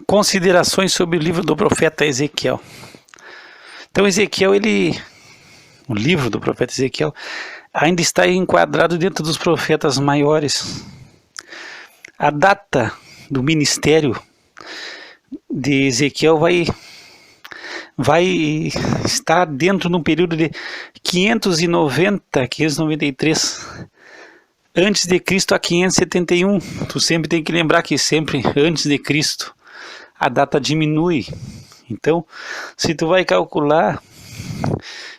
Considerações sobre o livro do profeta Ezequiel. Então Ezequiel, o livro do profeta Ezequiel ainda está enquadrado dentro dos profetas maiores. A data do ministério de Ezequiel vai estar dentro de um período de 593 antes de Cristo a 571. Tu sempre tem que lembrar que sempre antes de Cristo a data diminui. Então, se tu vai calcular,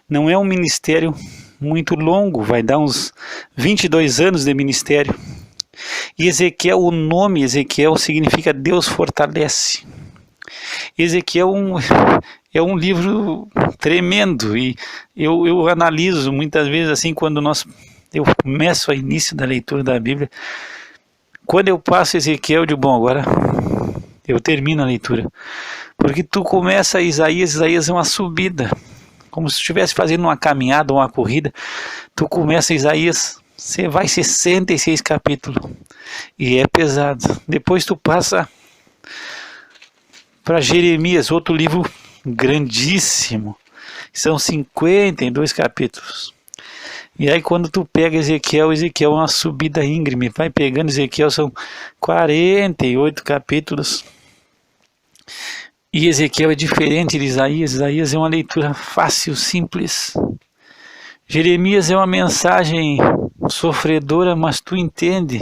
não é um ministério muito longo, vai dar uns 22 anos de ministério. E Ezequiel, o nome Ezequiel significa Deus fortalece. Ezequiel é um livro tremendo, e eu analiso muitas vezes assim, quando eu começo a início da leitura da Bíblia, quando eu passo Ezequiel, eu digo, bom, agora eu termino a leitura, porque tu começa Isaías é uma subida, como se estivesse fazendo uma caminhada, uma corrida. Tu começa Isaías, você vai 66 capítulos, e é pesado. Depois tu passa para Jeremias, outro livro grandíssimo, são 52 capítulos. E aí quando tu pega Ezequiel é uma subida íngreme, vai pegando Ezequiel, são 48 capítulos. E Ezequiel é diferente de Isaías. Isaías é uma leitura fácil, simples. Jeremias é uma mensagem sofredora, mas tu entende.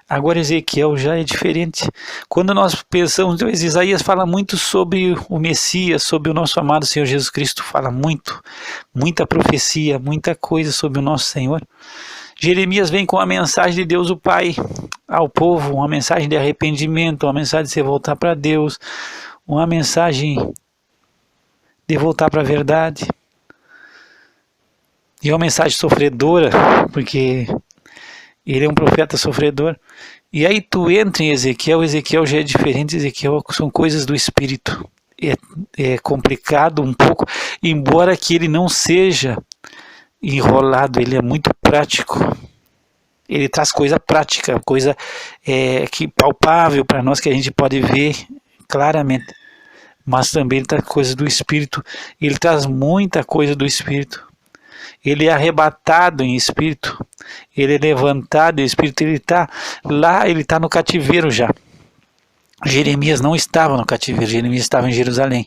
Agora Ezequiel já é diferente. Quando nós pensamos, Isaías fala muito sobre o Messias, sobre o nosso amado Senhor Jesus Cristo, fala muita profecia, muita coisa sobre o nosso Senhor. Jeremias vem com a mensagem de Deus o Pai ao povo, uma mensagem de arrependimento, uma mensagem de se voltar para Deus, uma mensagem de voltar para a verdade. E uma mensagem sofredora, porque ele é um profeta sofredor. E aí tu entra em Ezequiel já é diferente. Ezequiel são coisas do Espírito. É complicado um pouco, embora que ele não seja enrolado, ele é muito prático. Ele traz coisa prática, coisa que palpável para nós, que a gente pode ver claramente. Mas também ele traz coisas do Espírito. Ele traz muita coisa do Espírito. Ele é arrebatado em espírito, ele é levantado em espírito, ele está lá, ele está no cativeiro já. Jeremias não estava no cativeiro, Jeremias estava em Jerusalém.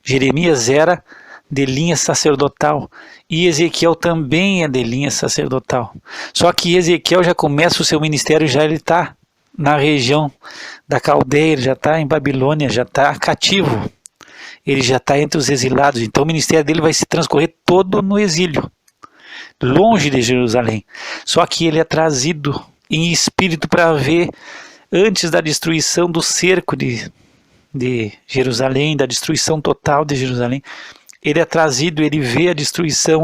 Jeremias era de linha sacerdotal, e Ezequiel também é de linha sacerdotal. Só que Ezequiel já começa o seu ministério, já ele está na região da Caldeia, ele já está em Babilônia, já está cativo. Ele já está entre os exilados, então o ministério dele vai se transcorrer todo no exílio, longe de Jerusalém. Só que ele é trazido em espírito para ver, antes da destruição do cerco de Jerusalém, da destruição total de Jerusalém, ele é trazido, ele vê a destruição,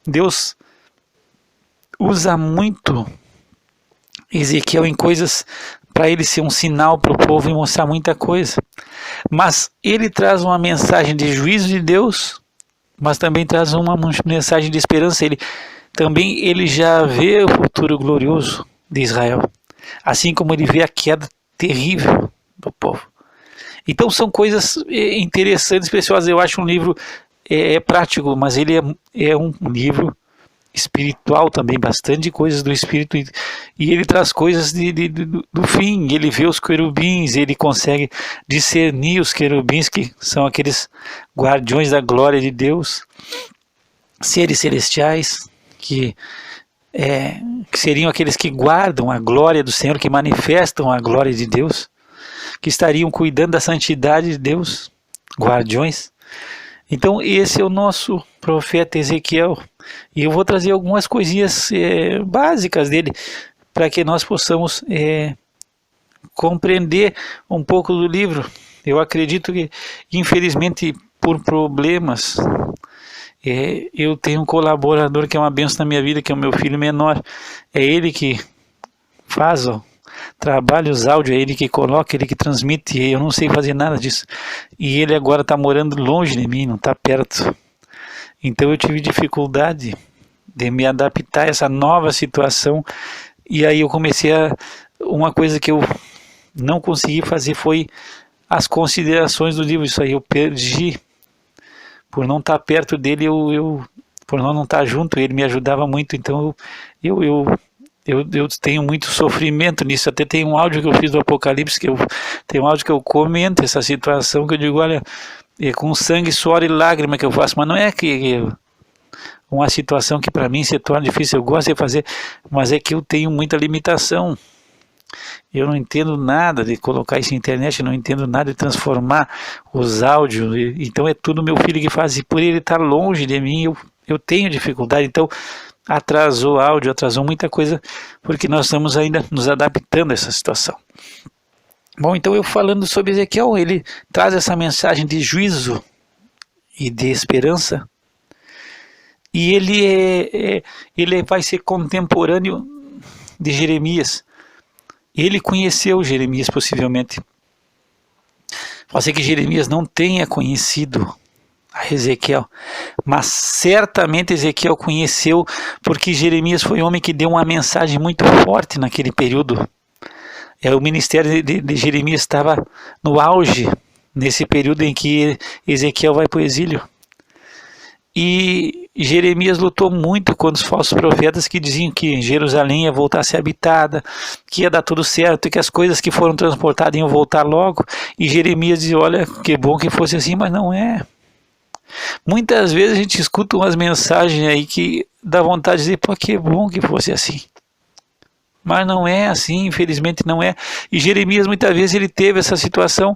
Deus usa muito Ezequiel em coisas para ele ser um sinal para o povo e mostrar muita coisa. Mas ele traz uma mensagem de juízo de Deus, mas também traz uma mensagem de esperança. Ele já vê o futuro glorioso de Israel, assim como ele vê a queda terrível do povo. Então são coisas interessantes, preciosas. Eu acho um livro prático, mas ele é um livro espiritual também, bastante coisas do Espírito, e ele traz coisas do fim. Ele vê os querubins, ele consegue discernir os querubins, que são aqueles guardiões da glória de Deus, seres celestiais, que seriam aqueles que guardam a glória do Senhor, que manifestam a glória de Deus, que estariam cuidando da santidade de Deus, guardiões. Então esse é o nosso profeta Ezequiel, e eu vou trazer algumas coisinhas básicas dele, para que nós possamos compreender um pouco do livro. Eu acredito que, infelizmente, por problemas, eu tenho um colaborador que é uma bênção na minha vida, que é o meu filho menor. É ele que faz trabalha os áudios, é ele que coloca, ele que transmite, eu não sei fazer nada disso. E ele agora está morando longe de mim, não está perto. Então eu tive dificuldade de me adaptar a essa nova situação, e aí eu comecei uma coisa que eu não consegui fazer foi as considerações do livro. Isso aí eu perdi por não estar perto dele, por não estar junto. Ele me ajudava muito, então eu tenho muito sofrimento nisso. Até tem um áudio que eu fiz do Apocalipse, tem um áudio que eu comento essa situação, que eu digo, olha, é com sangue, suor e lágrima que eu faço, mas não é que uma situação que para mim se torna difícil, eu gosto de fazer, mas é que eu tenho muita limitação. Eu não entendo nada de colocar isso na internet, eu não entendo nada de transformar os áudios, então é tudo meu filho que faz, e por ele estar longe de mim, eu tenho dificuldade, então atrasou áudio, atrasou muita coisa, porque nós estamos ainda nos adaptando a essa situação. Bom, então eu falando sobre Ezequiel, ele traz essa mensagem de juízo e de esperança, e ele vai ser contemporâneo de Jeremias. Ele conheceu Jeremias possivelmente. Pode ser que Jeremias não tenha conhecido a Ezequiel, mas certamente Ezequiel conheceu, porque Jeremias foi um homem que deu uma mensagem muito forte naquele período. O ministério de Jeremias estava no auge, nesse período em que Ezequiel vai para o exílio. E Jeremias lutou muito contra os falsos profetas que diziam que Jerusalém ia voltar a ser habitada, que ia dar tudo certo, que as coisas que foram transportadas iam voltar logo. E Jeremias dizia, olha, que bom que fosse assim, mas não é. Muitas vezes a gente escuta umas mensagens aí que dá vontade de dizer, pô, que bom que fosse assim. Mas não é assim, infelizmente não é. E Jeremias muitas vezes ele teve essa situação.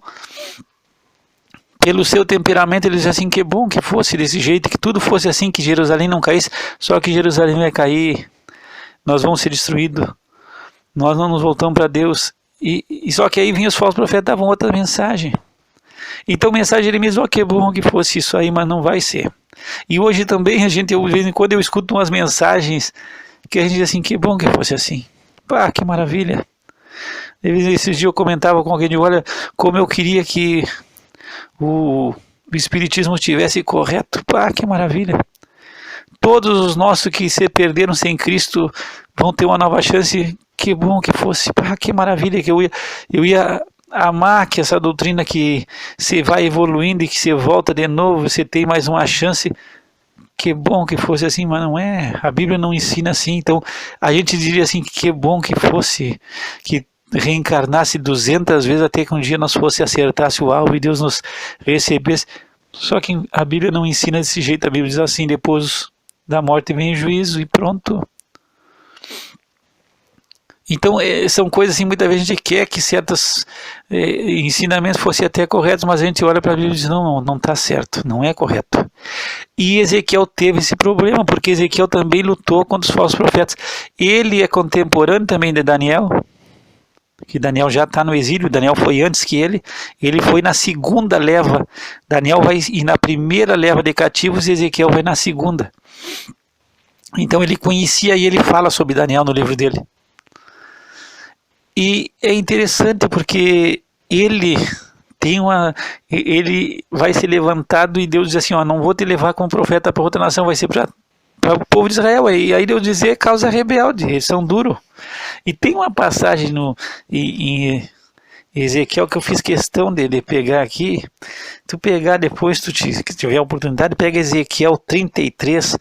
Pelo seu temperamento, ele diz assim, que bom que fosse desse jeito, que tudo fosse assim, que Jerusalém não caísse, só que Jerusalém vai cair, nós vamos ser destruídos, nós não nos voltamos para Deus, e só que aí vinham os falsos profetas, davam outra mensagem. Então a mensagem de Jeremias, que bom que fosse isso aí, mas não vai ser. E hoje também, de vez em quando eu escuto umas mensagens, que a gente diz assim, que bom que fosse assim, pá, que maravilha. Esses dias eu comentava com alguém, de olha, como eu queria que o espiritismo estivesse correto, pá, que maravilha. Todos os nossos que se perderam sem Cristo vão ter uma nova chance, que bom que fosse, pá, que maravilha, que eu ia amar que essa doutrina que você vai evoluindo e que você volta de novo, você tem mais uma chance, que bom que fosse assim, mas não é, a Bíblia não ensina assim, então a gente diria assim, que bom que fosse, que reencarnasse 200 vezes até que um dia nós fosse acertasse o alvo e Deus nos recebesse. Só que a Bíblia não ensina desse jeito. A Bíblia diz assim, depois da morte vem juízo e pronto. Então são coisas assim, muitas vezes a gente quer que certos ensinamentos fossem até corretos, mas a gente olha para a Bíblia e diz, não está certo, não é correto. E Ezequiel teve esse problema, porque Ezequiel também lutou contra os falsos profetas. Ele é contemporâneo também de Daniel, que Daniel já está no exílio, Daniel foi antes que ele foi na segunda leva, Daniel vai ir na primeira leva de cativos e Ezequiel vai na segunda. Então ele conhecia e ele fala sobre Daniel no livro dele. E é interessante porque ele vai ser levantado e Deus diz assim, não vou te levar como profeta para outra nação, vai ser para o povo de Israel. E aí Deus diz, causa rebelde, eles são duros. E tem uma passagem em Ezequiel que eu fiz questão de pegar aqui. Tu pegar depois, se tiver a oportunidade, pega Ezequiel 33,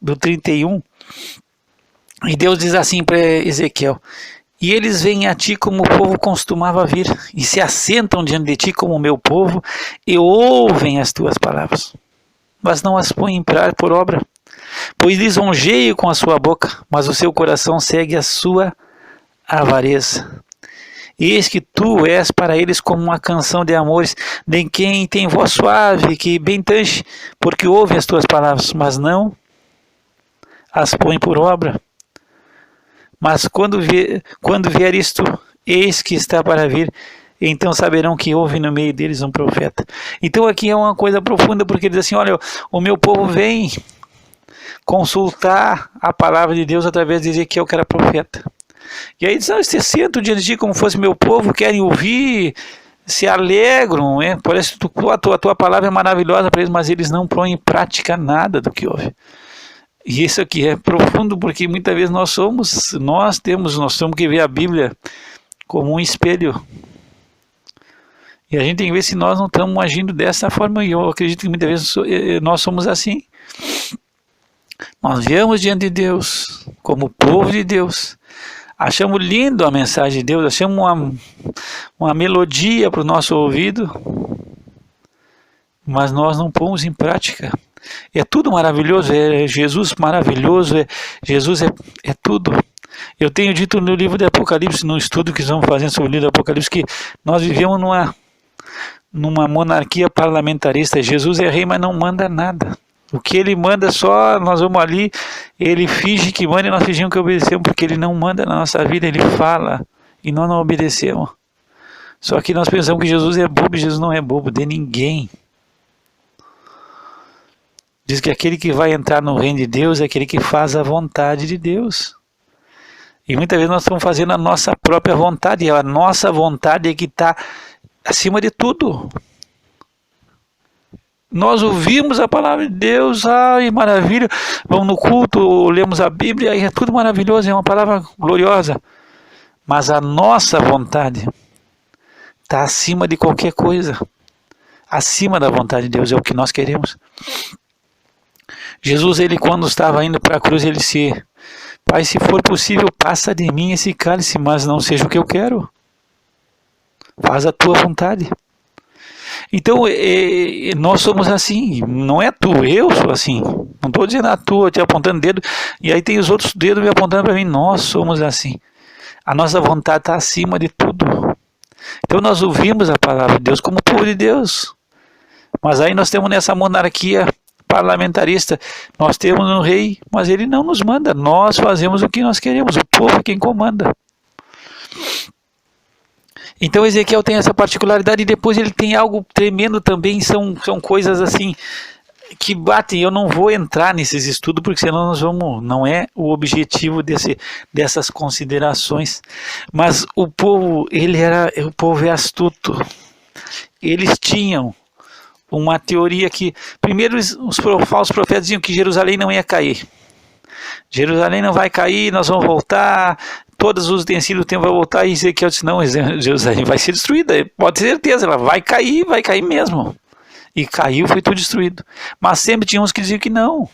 do 31. E Deus diz assim para Ezequiel, e eles vêm a ti como o povo costumava vir, e se assentam diante de ti como o meu povo, e ouvem as tuas palavras, mas não as põem por obra. Pois lisonjeio com a sua boca, mas o seu coração segue a sua avareza. Eis que tu és para eles como uma canção de amores, de quem tem voz suave, que bem tange, porque ouvem as tuas palavras, mas não as põem por obra. Mas quando vier isto, eis que está para vir, então saberão que houve no meio deles um profeta. Então aqui é uma coisa profunda, porque ele diz assim, olha, o meu povo vem consultar a palavra de Deus através de Ezequiel, que era profeta. E aí diz, eles se sentam diante de ti como fosse meu povo, querem ouvir, se alegram, parece que a tua palavra é maravilhosa para eles, mas eles não põem em prática nada do que ouve. E isso aqui é profundo, porque muitas vezes nós temos que ver a Bíblia como um espelho. E a gente tem que ver se nós não estamos agindo dessa forma, e eu acredito que muitas vezes nós somos assim. Nós viemos diante de Deus, como povo de Deus, achamos lindo a mensagem de Deus, achamos uma melodia para o nosso ouvido, mas nós não pomos em prática. É tudo maravilhoso, é Jesus maravilhoso, Jesus é tudo. Eu tenho dito no livro de Apocalipse, no estudo que estamos fazendo sobre o livro de Apocalipse, que nós vivemos numa monarquia parlamentarista. Jesus é rei, mas não manda nada. O que ele manda só, nós vamos ali, ele finge que manda e nós fingimos que obedecemos, porque ele não manda na nossa vida, ele fala e nós não obedecemos. Só que nós pensamos que Jesus é bobo, e Jesus não é bobo de ninguém. Diz que aquele que vai entrar no reino de Deus é aquele que faz a vontade de Deus. E muitas vezes nós estamos fazendo a nossa própria vontade, e a nossa vontade é que está acima de tudo. Nós ouvimos a palavra de Deus, ai, maravilha, vamos no culto, lemos a Bíblia, e é tudo maravilhoso, é uma palavra gloriosa. Mas a nossa vontade está acima de qualquer coisa. Acima da vontade de Deus, é o que nós queremos. Jesus, ele quando estava indo para a cruz, ele disse: Pai, se for possível, passa de mim esse cálice, mas não seja o que eu quero. Faz a tua vontade. Então, nós somos assim, não é tu, eu sou assim. Não estou dizendo a tua, te apontando o dedo, e aí tem os outros dedos me apontando para mim. Nós somos assim. A nossa vontade está acima de tudo. Então, nós ouvimos a palavra de Deus como povo de Deus. Mas aí nós temos nessa monarquia parlamentarista, nós temos um rei, mas ele não nos manda, nós fazemos o que nós queremos, o povo é quem comanda. Então Ezequiel tem essa particularidade, e depois ele tem algo tremendo também, são coisas assim que batem. Eu não vou entrar nesses estudos, porque senão nós vamos, não é o objetivo dessas considerações, mas o povo é astuto. Eles tinham uma teoria que, primeiro, os falsos profetas diziam que Jerusalém não ia cair. Jerusalém não vai cair, nós vamos voltar, todos os utensílios do templo vão voltar, e Ezequiel disse: não, Jerusalém vai ser destruída, pode ter certeza, ela vai cair mesmo. E caiu, foi tudo destruído. Mas sempre tinha uns que diziam que não.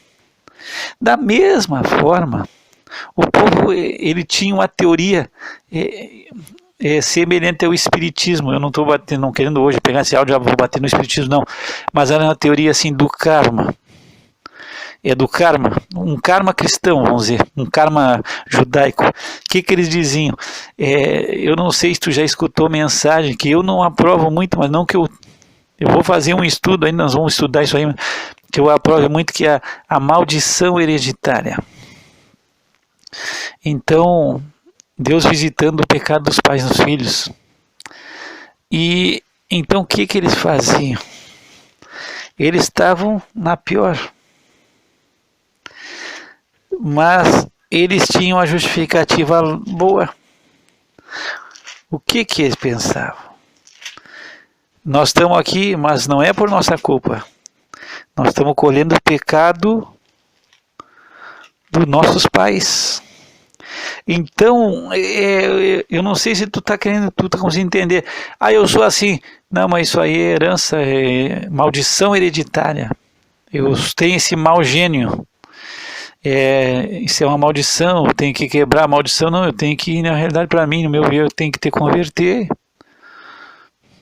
Da mesma forma, o povo, ele tinha uma teoria semelhante ao espiritismo. Eu não estou não querendo hoje pegar esse áudio, já vou bater no espiritismo, não. Mas era uma teoria assim do karma. É do karma, um karma cristão, vamos dizer, um karma judaico. O que eles diziam? Eu não sei se tu já escutou mensagem, que eu não aprovo muito, mas não que eu vou fazer um estudo, ainda nós vamos estudar isso aí, que eu aprovo muito, que é a maldição hereditária. Então, Deus visitando o pecado dos pais nos filhos. E então o que eles faziam? Eles estavam na pior. Mas eles tinham a justificativa boa. O que eles pensavam? Nós estamos aqui, mas não é por nossa culpa. Nós estamos colhendo o pecado dos nossos pais. Então, eu não sei se tu está conseguindo entender. Eu sou assim. Não, mas isso aí é herança, é maldição hereditária. Eu tenho esse mau gênio. Isso é uma maldição, eu tenho que quebrar a maldição. Não, eu tenho que, na realidade, para mim, no meu ver, eu tenho que te converter.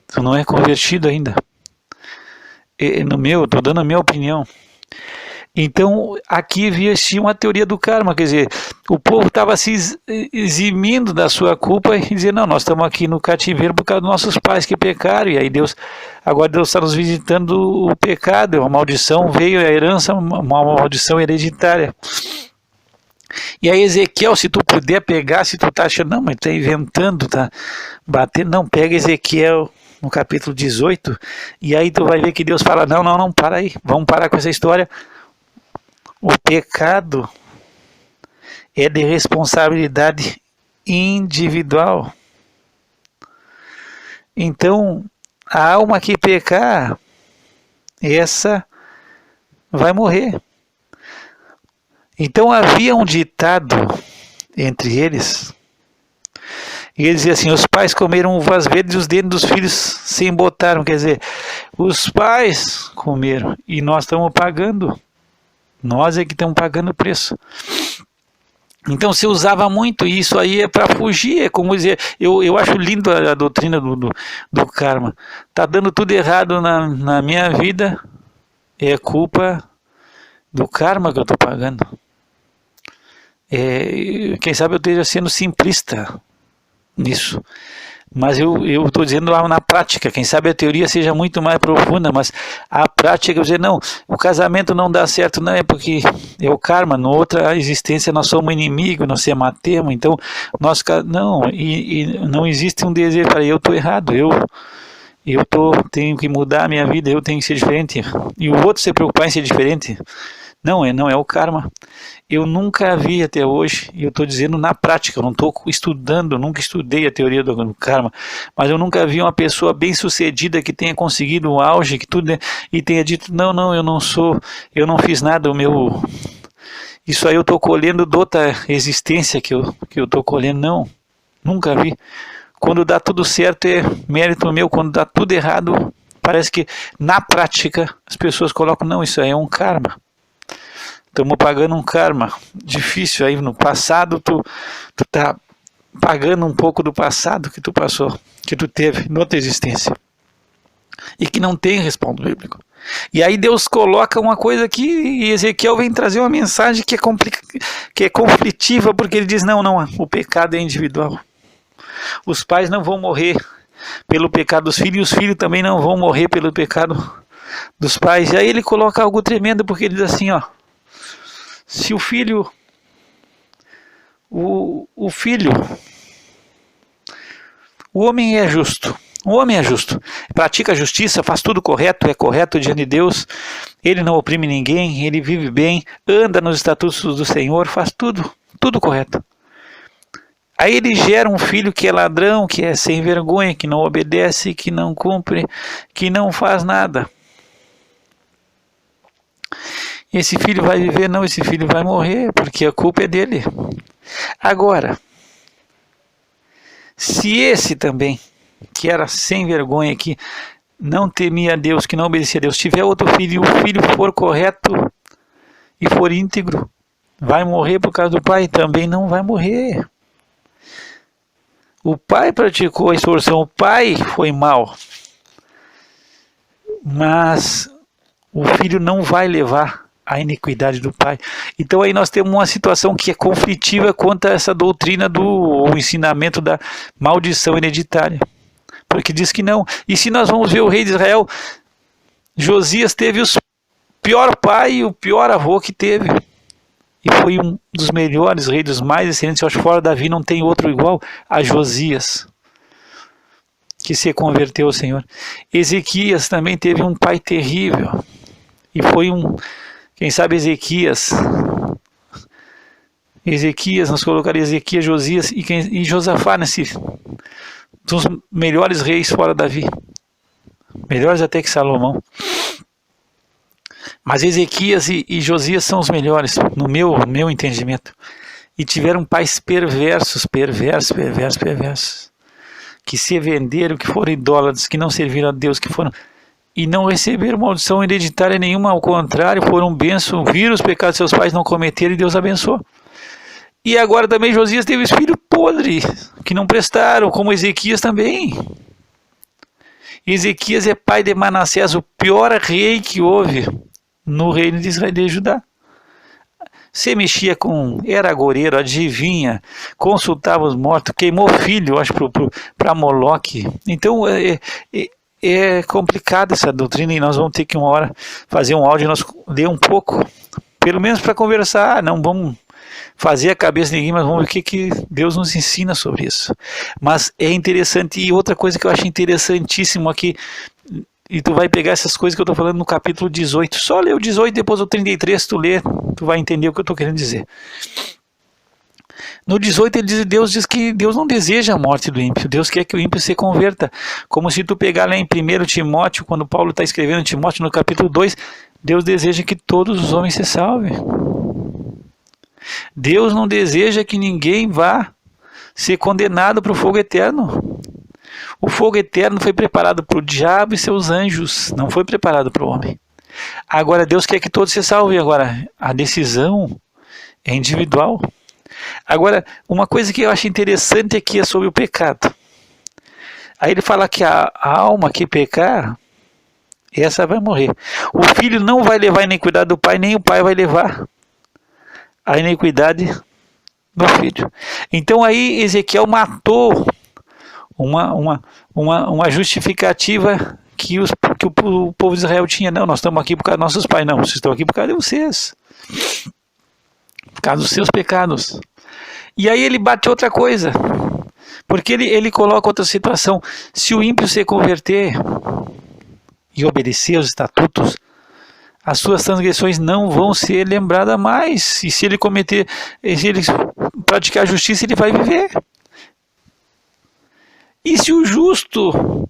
Tu não é convertido ainda. Estou dando a minha opinião. Então, aqui existia uma teoria do karma, quer dizer, o povo estava se eximindo da sua culpa e dizia: não, nós estamos aqui no cativeiro por causa dos nossos pais que pecaram, e aí agora Deus está nos visitando o pecado, uma maldição veio, a herança, uma maldição hereditária. E aí Ezequiel, se tu puder pegar, se tu está achando, não, mas está inventando, está batendo, não, pega Ezequiel no capítulo 18, e aí tu vai ver que Deus fala: não, para aí, vamos parar com essa história. O pecado é de responsabilidade individual. Então, a alma que pecar, essa vai morrer. Então havia um ditado entre eles. E ele dizia assim: os pais comeram uvas verdes e os dentes dos filhos se embotaram. Quer dizer, os pais comeram e nós estamos pagando. Nós é que estamos pagando o preço. Então se usava muito, e isso aí é para fugir. É como dizer, eu acho lindo a doutrina do karma. Tá dando tudo errado na minha vida, é culpa do karma que eu estou pagando. Quem sabe eu esteja sendo simplista nisso, mas eu estou dizendo lá na prática. Quem sabe a teoria seja muito mais profunda, mas a prática, eu dizer, não, o casamento não dá certo, não, é porque é o karma, na outra existência nós somos inimigos, nós se matemos, então nós, não, e não existe um desejo para eu estou errado, tenho que mudar a minha vida, eu tenho que ser diferente, e o outro se preocupar em ser diferente. Não é o karma. Eu nunca vi até hoje, e eu estou dizendo na prática, eu não estou estudando, nunca estudei a teoria do karma, mas eu nunca vi uma pessoa bem sucedida que tenha conseguido um auge, que tudo, e tenha dito, não, eu não fiz nada, isso aí eu estou colhendo de outra existência que eu estou colhendo. Não, nunca vi. Quando dá tudo certo é mérito meu, quando dá tudo errado, parece que na prática as pessoas colocam, não, isso aí é um karma. Estamos pagando um karma difícil aí no passado, tu tá pagando um pouco do passado que tu passou, que tu teve noutra existência e que não tem respaldo bíblico. E aí Deus coloca uma coisa aqui e Ezequiel vem trazer uma mensagem que é conflitiva, porque ele diz, não, o pecado é individual. Os pais não vão morrer pelo pecado dos filhos, e os filhos também não vão morrer pelo pecado dos pais. E aí ele coloca algo tremendo, porque ele diz assim, ó, se o filho, o homem é justo, pratica a justiça, faz tudo correto, é correto diante de Deus, ele não oprime ninguém, ele vive bem, anda nos estatutos do Senhor, faz tudo correto. Aí ele gera um filho que é ladrão, que é sem vergonha, que não obedece, que não cumpre, que não faz nada. Esse filho vai viver? Não, esse filho vai morrer, porque a culpa é dele. Agora, se esse também, que era sem vergonha, que não temia a Deus, que não obedecia a Deus, tiver outro filho e o filho for correto e for íntegro, vai morrer por causa do pai? Também não vai morrer. O pai praticou a extorsão, o pai foi mal, mas o filho não vai levar a iniquidade do pai. Então aí nós temos uma situação que é conflitiva contra essa doutrina o ensinamento da maldição hereditária, porque diz que não. E se nós vamos ver o rei de Israel, Josias teve o pior pai e o pior avô que teve, e foi um dos melhores reis, dos mais excelentes. Eu acho que fora Davi não tem outro igual a Josias, que se converteu ao Senhor. Ezequias também teve um pai terrível, e foi quem sabe Ezequias, nós colocaríamos Ezequias, Josias e Josafá dos melhores reis fora Davi, melhores até que Salomão. Mas Ezequias e Josias são os melhores, no meu entendimento. E tiveram pais perversos, que se venderam, que foram idólatras, que não serviram a Deus, e não receberam maldição hereditária nenhuma, ao contrário, foram bênçãos, viram os pecados de seus pais, não cometeram, e Deus abençoou. E agora também Josias teve filhos podres, que não prestaram, como Ezequias também. Ezequias é pai de Manassés, o pior rei que houve no reino de Israel, de Judá. Se mexia era agoureiro, adivinha, consultava os mortos, queimou filho, acho, para Moloque. Então é complicada essa doutrina, e nós vamos ter que uma hora fazer um áudio e nós ler um pouco, pelo menos para conversar. Não vamos fazer a cabeça de ninguém, mas vamos ver o que Deus nos ensina sobre isso. Mas é interessante, e outra coisa que eu acho interessantíssimo aqui, e tu vai pegar essas coisas que eu estou falando no capítulo 18, só lê o 18, depois o 33, tu lê, tu vai entender o que eu estou querendo dizer. No 18 Deus diz que Deus não deseja a morte do ímpio, Deus quer que o ímpio se converta. Como se tu pegar lá em 1 Timóteo, quando Paulo está escrevendo Timóteo no capítulo 2, Deus deseja que todos os homens se salvem. Deus não deseja que ninguém vá ser condenado para o fogo eterno. O fogo eterno foi preparado para o diabo e seus anjos, não foi preparado para o homem. Agora Deus quer que todos se salvem. Agora a decisão é individual. Agora, uma coisa que eu acho interessante aqui é sobre o pecado. Aí ele fala que a alma que pecar, essa vai morrer. O filho não vai levar a iniquidade do pai, nem o pai vai levar a iniquidade do filho. Então aí Ezequiel matou uma justificativa que o povo de Israel tinha. Não, nós estamos aqui por causa dos nossos pais. Não, vocês estão aqui por causa de vocês. Por causa dos seus pecados. E aí ele bate outra coisa. Porque ele coloca outra situação. Se o ímpio se converter e obedecer aos estatutos, as suas transgressões não vão ser lembradas mais. E se ele praticar justiça, ele vai viver. E se o justo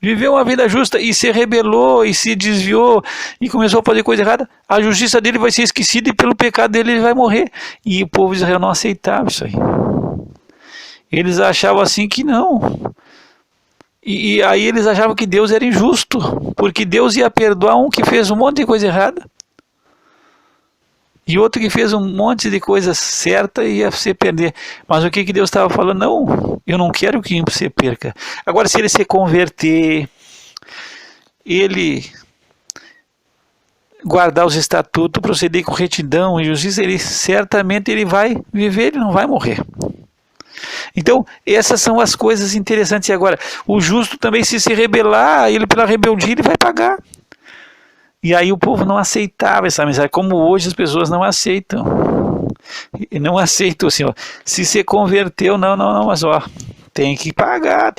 viveu uma vida justa e se rebelou e se desviou e começou a fazer coisa errada, a justiça dele vai ser esquecida e pelo pecado dele ele vai morrer. E o povo de Israel não aceitava isso aí. Eles achavam assim que não. E aí eles achavam que Deus era injusto, porque Deus ia perdoar um que fez um monte de coisa errada e outro que fez um monte de coisa certa e ia se perder. Mas o que Deus estava falando? Não, eu não quero que você perca. Agora, se ele se converter, ele guardar os estatutos, proceder com retidão e justiça, certamente ele vai viver, ele não vai morrer. Então, essas são as coisas interessantes. E agora, o justo também, se rebelar, ele pela rebeldia, ele vai pagar. E aí o povo não aceitava essa mensagem, como hoje as pessoas não aceitam. Não aceitam assim, ó, se se converteu, não, mas ó, tem que pagar.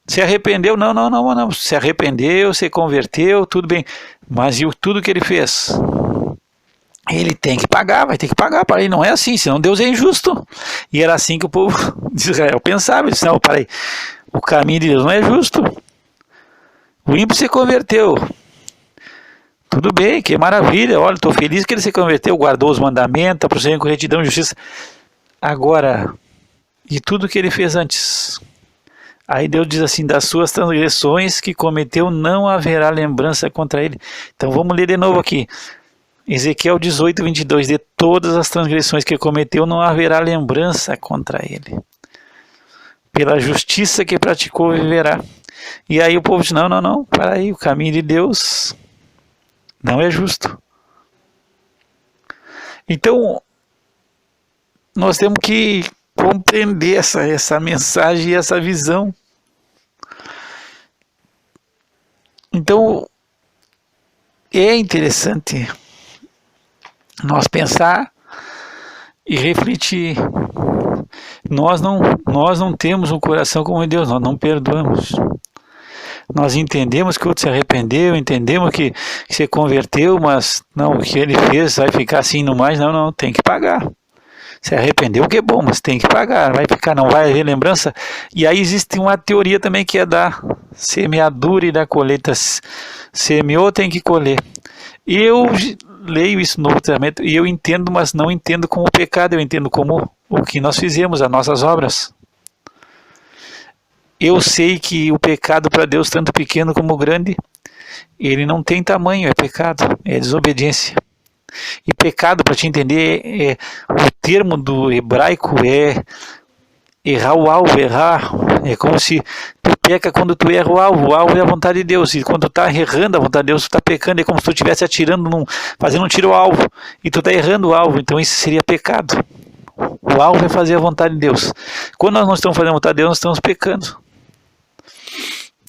Se arrependeu, não. Se arrependeu, se converteu, tudo bem. Mas e tudo que ele fez? Ele tem que pagar, vai ter que pagar. Para ele não é assim, senão Deus é injusto. E era assim que o povo de Israel pensava. Ele disse, não, para aí, o caminho de Deus não é justo. O ímpio se converteu. Tudo bem, que maravilha. Olha, estou feliz que ele se converteu, guardou os mandamentos, está procedendo com retidão e justiça. Agora, e tudo que ele fez antes? Aí Deus diz assim, das suas transgressões que cometeu não haverá lembrança contra ele. Então vamos ler de novo aqui. Ezequiel 18, 22, de todas as transgressões que cometeu não haverá lembrança contra ele. Pela justiça que praticou viverá. E aí o povo diz, não, para aí, o caminho de Deus não é justo. Então, nós temos que compreender essa mensagem e essa visão. Então, é interessante nós pensar e refletir. Nós não temos um coração como Deus, nós não perdoamos. Nós entendemos que o outro se arrependeu, entendemos que se converteu, mas não, o que ele fez vai ficar assim no mais, não, tem que pagar. Se arrependeu, que é bom, mas tem que pagar, não vai haver lembrança. E aí existe uma teoria também que é da semeadura e da colheita. Semeou, tem que colher. Eu leio isso no Novo Testamento e eu entendo, mas não entendo como pecado, eu entendo como o que nós fizemos, as nossas obras. Eu sei que o pecado para Deus, tanto pequeno como grande, ele não tem tamanho, é pecado, é desobediência. E pecado, para te entender, o termo do hebraico é errar o alvo, é como se tu peca quando tu erra o alvo é a vontade de Deus, e quando tu está errando a vontade de Deus, tu está pecando, é como se tu estivesse atirando, fazendo um tiro ao alvo, e tu está errando o alvo, então isso seria pecado. O alvo é fazer a vontade de Deus. Quando nós não estamos fazendo a vontade de Deus, nós estamos pecando.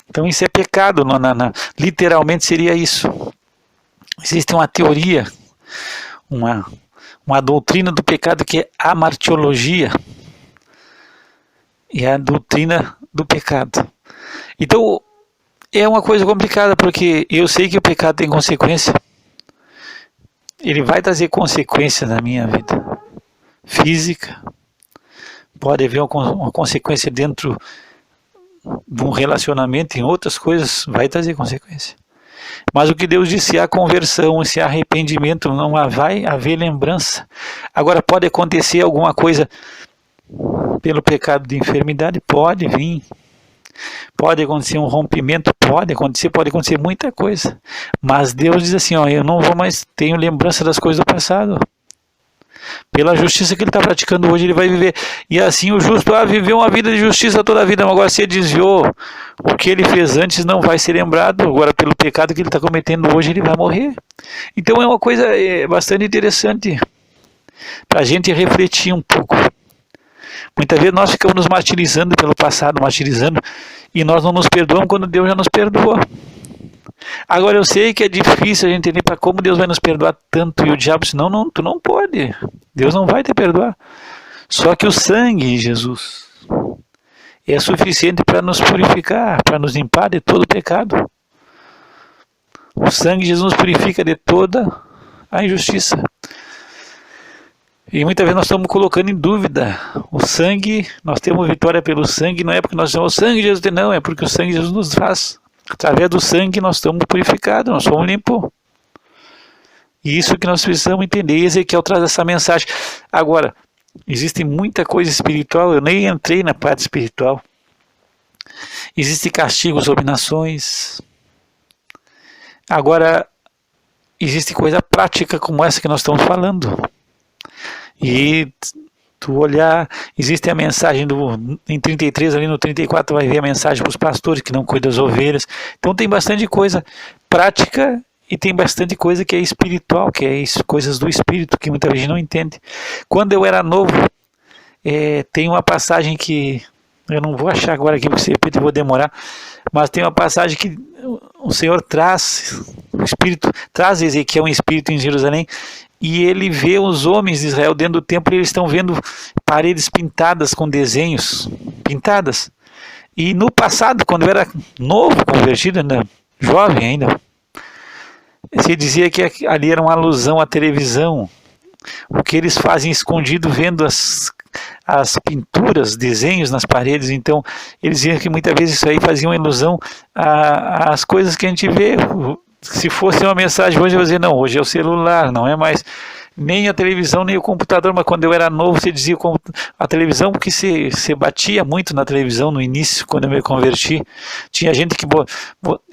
Então isso é pecado, literalmente seria isso. Existe uma teoria, uma doutrina do pecado que é a martiologia. É a doutrina do pecado. Então, é uma coisa complicada, porque eu sei que o pecado tem consequência. Ele vai trazer consequência na minha vida física. Pode haver uma consequência dentro de um relacionamento, em outras coisas, vai trazer consequência. Mas o que Deus disse, se há conversão, se há arrependimento, não vai haver lembrança. Agora, pode acontecer alguma coisa pelo pecado de enfermidade? Pode vir. Pode acontecer um rompimento? Pode acontecer muita coisa. Mas Deus diz assim, ó, eu não vou mais, tenho lembrança das coisas do passado. Pela justiça que ele está praticando hoje, ele vai viver. E assim o justo viveu uma vida de justiça toda a vida, mas agora se ele desviou, o que ele fez antes não vai ser lembrado. Agora, pelo pecado que ele está cometendo hoje, ele vai morrer. Então é uma coisa bastante interessante para a gente refletir um pouco. Muitas vezes nós ficamos nos martirizando pelo passado, e nós não nos perdoamos quando Deus já nos perdoou. Agora eu sei que é difícil a gente entender para como Deus vai nos perdoar tanto, e o diabo disse, não, tu não pode, Deus não vai te perdoar. Só que o sangue de Jesus é suficiente para nos purificar, para nos limpar de todo o pecado. O sangue de Jesus nos purifica de toda a injustiça. E muitas vezes nós estamos colocando em dúvida o sangue, nós temos vitória pelo sangue, não é porque nós temos o sangue de Jesus, não, é porque o sangue de Jesus nos faz. Através do sangue nós estamos purificados, nós somos limpos. E isso que nós precisamos entender. E Ezequiel traz essa mensagem. Agora, existe muita coisa espiritual, eu nem entrei na parte espiritual. Existem castigos sobre nações. Agora, existe coisa prática como essa que nós estamos falando. E tu olhar, existe a mensagem em 33, ali no 34 vai ver a mensagem para os pastores que não cuidam das ovelhas. Então tem bastante coisa prática e tem bastante coisa que é espiritual, que é coisas do espírito que muita gente não entende. Quando eu era novo, tem uma passagem que eu não vou achar agora aqui porque de repente eu vou demorar, mas tem uma passagem que o Senhor traz, o Espírito traz Ezequiel um espírito em Jerusalém, e ele vê os homens de Israel dentro do templo, e eles estão vendo paredes pintadas com desenhos, pintadas. E no passado, quando eu era novo, convertido, ainda jovem ainda, se dizia que ali era uma alusão à televisão, o que eles fazem escondido vendo as pinturas, desenhos nas paredes. Então eles diziam que muitas vezes isso aí fazia uma ilusão às coisas que a gente vê. Se fosse uma mensagem hoje, eu ia dizer, não, hoje é o celular, não é mais nem a televisão, nem o computador, mas quando eu era novo, você dizia a televisão, porque você batia muito na televisão no início, quando eu me converti. Tinha gente que,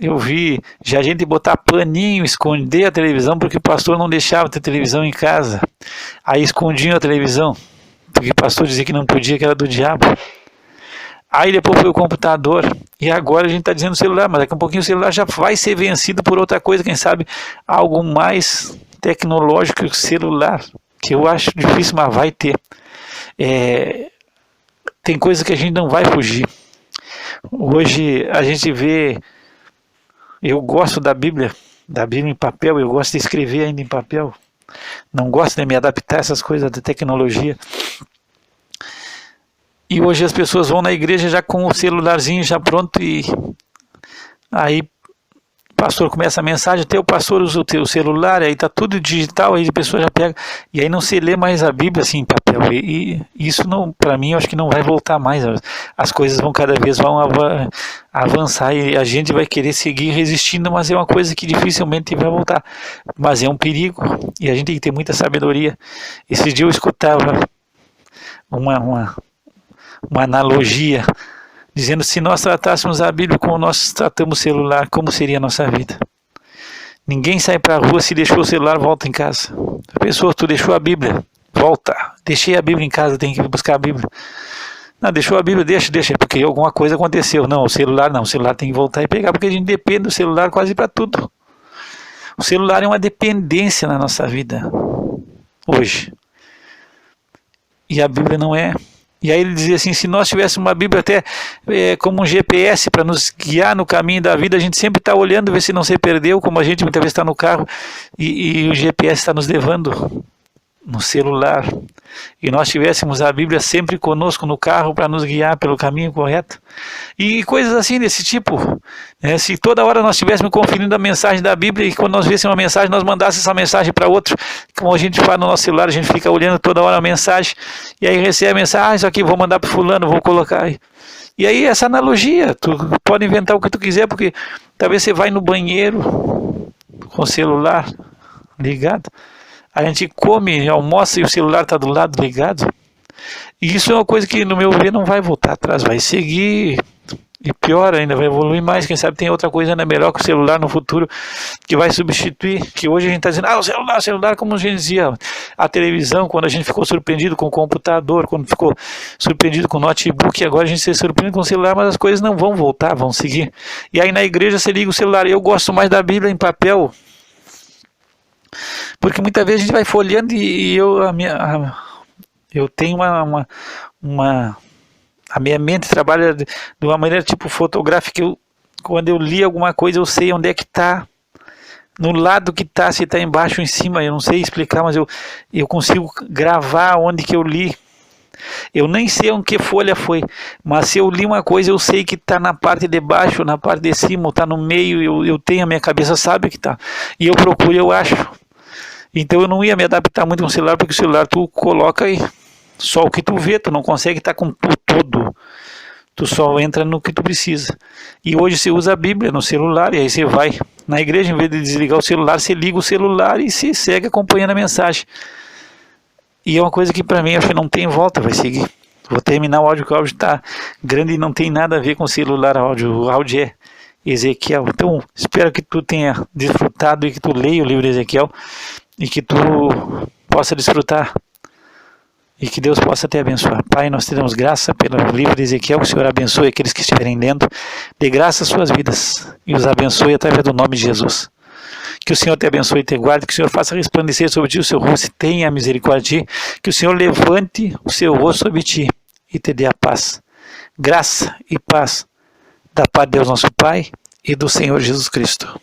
eu vi, já gente botar paninho, esconder a televisão, porque o pastor não deixava ter televisão em casa. Aí escondiam a televisão, porque o pastor dizia que não podia, que era do diabo. Aí depois foi o computador, e agora a gente está dizendo celular, mas daqui a um pouquinho o celular já vai ser vencido por outra coisa, quem sabe algo mais tecnológico que o celular, que eu acho difícil, mas vai ter. Tem coisas que a gente não vai fugir. Hoje a gente vê, eu gosto da Bíblia em papel, eu gosto de escrever ainda em papel, não gosto de me adaptar a essas coisas da tecnologia. E hoje as pessoas vão na igreja já com o celularzinho já pronto, e aí o pastor começa a mensagem, até o pastor usa o teu celular, aí está tudo digital, aí a pessoa já pega, e aí não se lê mais a Bíblia assim em papel. E isso, para mim, eu acho que não vai voltar mais. As coisas vão cada vez avançar, e a gente vai querer seguir resistindo, mas é uma coisa que dificilmente vai voltar. Mas é um perigo, e a gente tem que ter muita sabedoria. Esse dia eu escutava uma analogia, dizendo, se nós tratássemos a Bíblia como nós tratamos o celular, como seria a nossa vida? Ninguém sai para a rua, se deixou o celular, volta em casa. A pessoa, tu deixou a Bíblia, volta. Deixei a Bíblia em casa, tem que ir buscar a Bíblia. Não, deixou a Bíblia, deixa, porque alguma coisa aconteceu. Não, o celular não, o celular tem que voltar e pegar, porque a gente depende do celular quase para tudo. O celular é uma dependência na nossa vida, hoje. E a Bíblia não é. E aí ele dizia assim, se nós tivéssemos uma Bíblia até como um GPS para nos guiar no caminho da vida, a gente sempre está olhando, ver se não se perdeu, como a gente muitas vezes está no carro e o GPS está nos levando no celular. E nós tivéssemos a Bíblia sempre conosco no carro para nos guiar pelo caminho correto. E coisas assim desse tipo. Se toda hora nós estivéssemos conferindo a mensagem da Bíblia, e quando nós víssemos uma mensagem, nós mandássemos essa mensagem para outro, como a gente faz no nosso celular, a gente fica olhando toda hora a mensagem, e aí recebe a mensagem, isso aqui vou mandar para fulano, vou colocar aí. E aí essa analogia, tu pode inventar o que tu quiser, porque talvez você vai no banheiro com o celular ligado, a gente come, almoça e o celular está do lado ligado. E isso é uma coisa que, no meu ver, não vai voltar atrás, vai seguir. E pior ainda, vai evoluir mais. Quem sabe tem outra coisa ainda melhor que o celular no futuro, que vai substituir. Que hoje a gente está dizendo, o celular, como a gente dizia, a televisão, quando a gente ficou surpreendido com o computador, quando ficou surpreendido com o notebook, agora a gente se surpreende com o celular, mas as coisas não vão voltar, vão seguir. E aí na igreja você liga o celular. Eu gosto mais da Bíblia em papel, porque muitas vezes a gente vai folheando e eu tenho a minha mente trabalha de uma maneira tipo fotográfica. Quando eu li alguma coisa, eu sei onde é que está, no lado que está, se está embaixo ou em cima. Eu não sei explicar, mas eu consigo gravar onde que eu li. Eu nem sei onde que folha foi, mas se eu li uma coisa, eu sei que está na parte de baixo, na parte de cima, ou está no meio. Eu tenho, a minha cabeça sabe que está. E eu procuro, eu acho. Então eu não ia me adaptar muito com o celular, porque o celular tu coloca aí só o que tu vê, tu não consegue estar com o todo, tu só entra no que tu precisa. E hoje você usa a Bíblia no celular, e aí você vai na igreja, em vez de desligar o celular, você liga o celular e se segue acompanhando a mensagem. E é uma coisa que para mim acho que não tem volta, vai seguir. Vou terminar o áudio, que o áudio está grande e não tem nada a ver com o celular áudio. O áudio é Ezequiel. Então espero que tu tenha desfrutado e que tu leia o livro de Ezequiel e que tu possa desfrutar. E que Deus possa te abençoar. Pai, nós te damos graça pelo livro de Ezequiel, que o Senhor abençoe aqueles que estiverem lendo, dê graça às suas vidas e os abençoe através do nome de Jesus. Que o Senhor te abençoe e te guarde, que o Senhor faça resplandecer sobre ti o seu rosto e tenha misericórdia de ti, que o Senhor levante o seu rosto sobre ti e te dê a paz. Graça e paz da parte de Deus nosso Pai e do Senhor Jesus Cristo.